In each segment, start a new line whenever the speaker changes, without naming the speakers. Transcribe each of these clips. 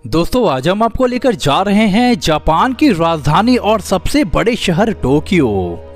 दोस्तों आज हम आपको लेकर जा रहे हैं जापान की राजधानी और सबसे बड़े शहर टोक्यो,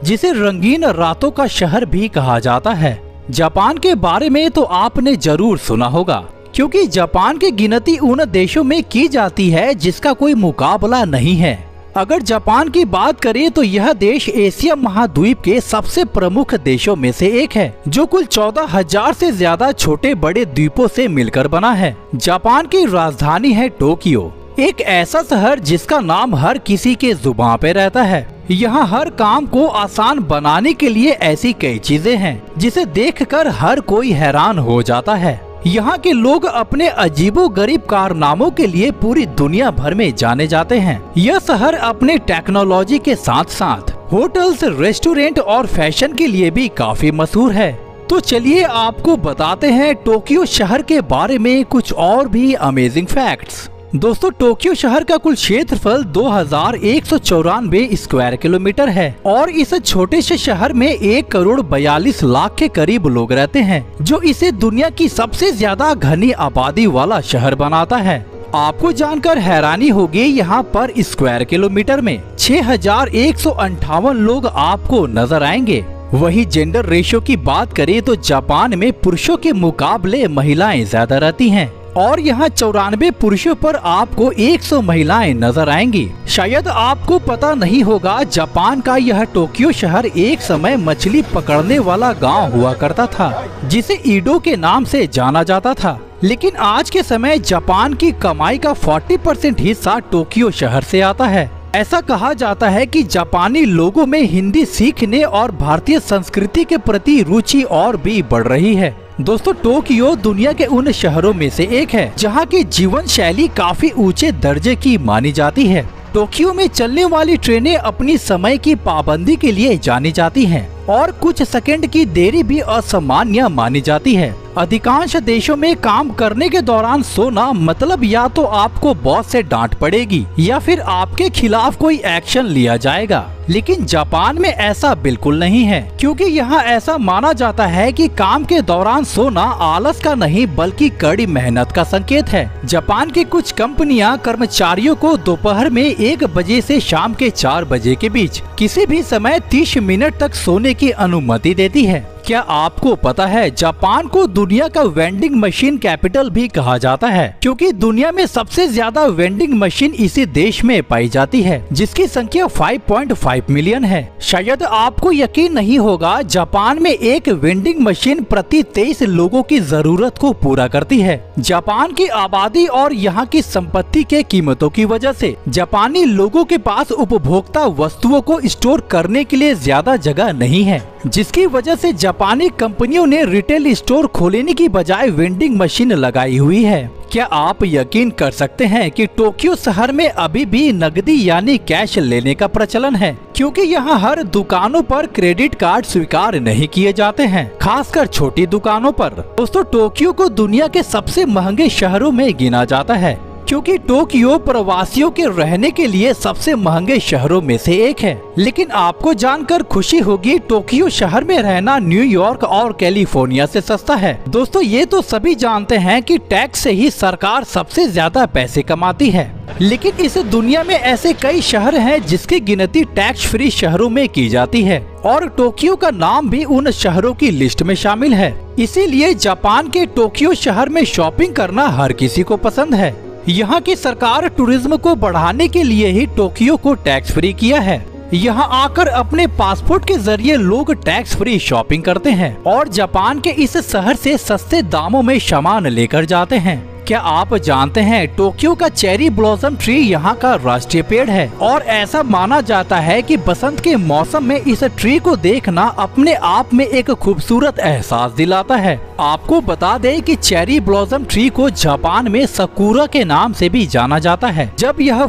जिसे रंगीन रातों का शहर भी कहा जाता है। जापान के बारे में तो आपने जरूर सुना होगा, क्योंकि जापान की गिनती उन देशों में की जाती है जिसका कोई मुकाबला नहीं है। अगर जापान की बात करें तो यह देश एशिया महाद्वीप के सबसे प्रमुख देशों में से एक है, जो कुल 14,000 से ज्यादा छोटे बड़े द्वीपों से मिलकर बना है। जापान की राजधानी है टोक्यो, एक ऐसा शहर जिसका नाम हर किसी के जुबान पे रहता है। यहाँ हर काम को आसान बनाने के लिए ऐसी कई चीजें हैं जिसे देखकर हर कोई हैरान हो जाता है। यहाँ के लोग अपने अजीबोगरीब कारनामों के लिए पूरी दुनिया भर में जाने जाते हैं। यह शहर अपने टेक्नोलॉजी के साथ साथ होटल्स, रेस्टोरेंट और फैशन के लिए भी काफी मशहूर है। तो चलिए आपको बताते हैं टोक्यो शहर के बारे में कुछ और भी अमेजिंग फैक्ट्स। दोस्तों टोक्यो शहर का कुल क्षेत्रफल 2194 स्क्वायर किलोमीटर है और इस छोटे से शहर में 1,42,00,000 के करीब लोग रहते हैं, जो इसे दुनिया की सबसे ज्यादा घनी आबादी वाला शहर बनाता है। आपको जानकर हैरानी होगी, यहाँ पर स्क्वायर किलोमीटर में 6,158 लोग आपको नजर आएंगे। वही जेंडर रेशियो की बात करें तो जापान में पुरुषों के मुकाबले महिलाएं ज्यादा रहती हैं और यहाँ 94 पुरुषों पर आपको 100 महिलाएं नजर आएंगी। शायद आपको पता नहीं होगा, जापान का यह टोक्यो शहर एक समय मछली पकड़ने वाला गांव हुआ करता था, जिसे ईडो के नाम से जाना जाता था। लेकिन आज के समय जापान की कमाई का 40% हिस्सा टोक्यो शहर से आता है। ऐसा कहा जाता है कि जापानी लोगों में हिंदी सीखने और भारतीय संस्कृति के प्रति रुचि और भी बढ़ रही है। दोस्तों टोक्यो दुनिया के उन शहरों में से एक है जहां की जीवन शैली काफी ऊंचे दर्जे की मानी जाती है। टोक्यो में चलने वाली ट्रेनें अपनी समय की पाबंदी के लिए जानी जाती हैं और कुछ सेकंड की देरी भी असामान्य मानी जाती है। अधिकांश देशों में काम करने के दौरान सोना मतलब या तो आपको बॉस से डांट पड़ेगी या फिर आपके खिलाफ कोई एक्शन लिया जाएगा। लेकिन जापान में ऐसा बिल्कुल नहीं है, क्योंकि यहाँ ऐसा माना जाता है कि काम के दौरान सोना आलस का नहीं बल्कि कड़ी मेहनत का संकेत है। जापान की कुछ कंपनियां कर्मचारियों को दोपहर में 1 बजे से शाम के 4 बजे के बीच किसी भी समय 30 मिनट तक सोने की अनुमति देती है। क्या आपको पता है जापान को दुनिया का वेंडिंग मशीन कैपिटल भी कहा जाता है, क्योंकि दुनिया में सबसे ज्यादा वेंडिंग मशीन इसी देश में पाई जाती है, जिसकी संख्या 5.5 मिलियन है। शायद आपको यकीन नहीं होगा, जापान में एक वेंडिंग मशीन प्रति 23 लोगों की जरूरत को पूरा करती है। जापान की आबादी और यहाँ की संपत्ति के कीमतों की वजह से जापानी लोगों के पास उपभोक्ता वस्तुओं को स्टोर करने के लिए ज्यादा जगह नहीं है, जिसकी वजह से जापानी कंपनियों ने रिटेल स्टोर खोलने की बजाय वेंडिंग मशीन लगाई हुई है। क्या आप यकीन कर सकते हैं कि टोक्यो शहर में अभी भी नकदी यानी कैश लेने का प्रचलन है, क्योंकि यहाँ हर दुकानों पर क्रेडिट कार्ड स्वीकार नहीं किए जाते हैं, खासकर छोटी दुकानों पर। दोस्तों टोक्यो को दुनिया के सबसे महंगे शहरों में गिना जाता है, क्योंकि टोक्यो प्रवासियों के रहने के लिए सबसे महंगे शहरों में से एक है। लेकिन आपको जानकर खुशी होगी, टोक्यो शहर में रहना न्यूयॉर्क और कैलिफोर्निया से सस्ता है। दोस्तों ये तो सभी जानते हैं कि टैक्स से ही सरकार सबसे ज्यादा पैसे कमाती है, लेकिन इस दुनिया में ऐसे कई शहर हैं जिसकी गिनती टैक्स फ्री शहरों में की जाती है और टोक्यो का नाम भी उन शहरों की लिस्ट में शामिल है। इसीलिए जापान के टोक्यो शहर में शॉपिंग करना हर किसी को पसंद है। यहाँ की सरकार टूरिज्म को बढ़ाने के लिए ही टोक्यो को टैक्स फ्री किया है। यहाँ आकर अपने पासपोर्ट के जरिए लोग टैक्स फ्री शॉपिंग करते हैं और जापान के इस शहर से सस्ते दामों में सामान लेकर जाते हैं। क्या आप जानते हैं टोक्यो का चेरी ब्लॉसम ट्री यहाँ का राष्ट्रीय पेड़ है और ऐसा माना जाता है कि बसंत के मौसम में इस ट्री को देखना अपने आप में एक खूबसूरत एहसास दिलाता है। आपको बता दें कि चेरी ब्लॉसम ट्री को जापान में सकुरा के नाम से भी जाना जाता है। जब यह